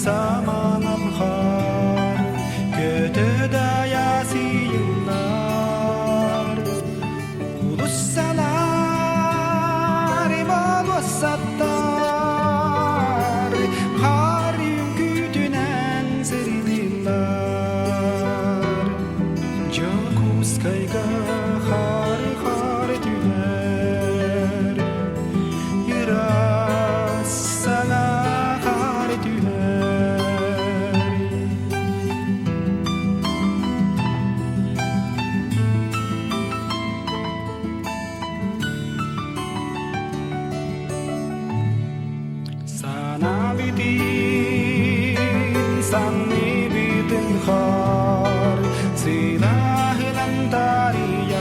samanam har kötüde yasıylar ulussalar ibalusattar har yünkütünen serilir Jokus kayga har har tüler Yıras sana har tüler Sana bitin sanni bitin har Silahlan tariyar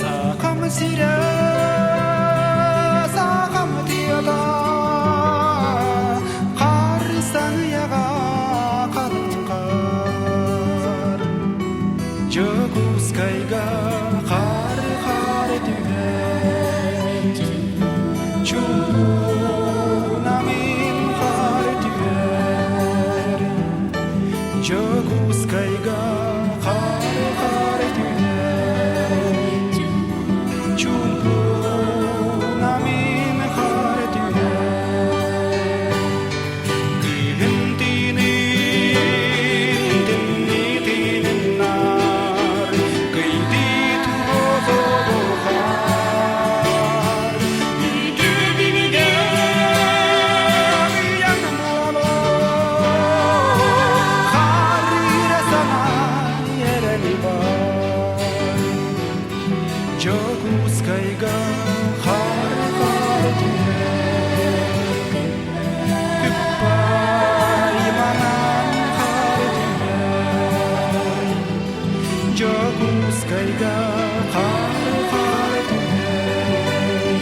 Sakam sira sakam tiyada Kar sanıyaga kalınkar Jokus kayga kar kar tüher Chunamin kar tüher Jokus kayga kar kar tüher Chunamin kar tüher Dihim tinin dinni tinin nar Kaydi tuho har Bilge bilge yanmolo Har yirasana yereli var Jokus kayga har har tüher Küppay manan har tüher Jokus kayga har har tüher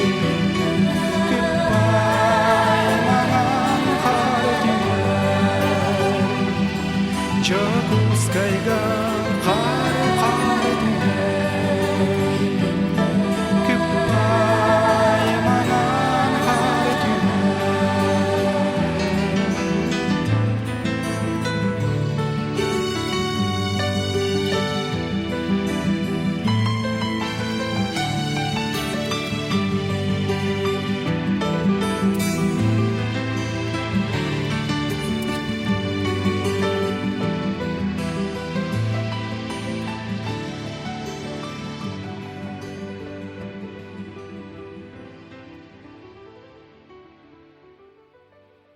Küppay manan har tüher Jokus kayga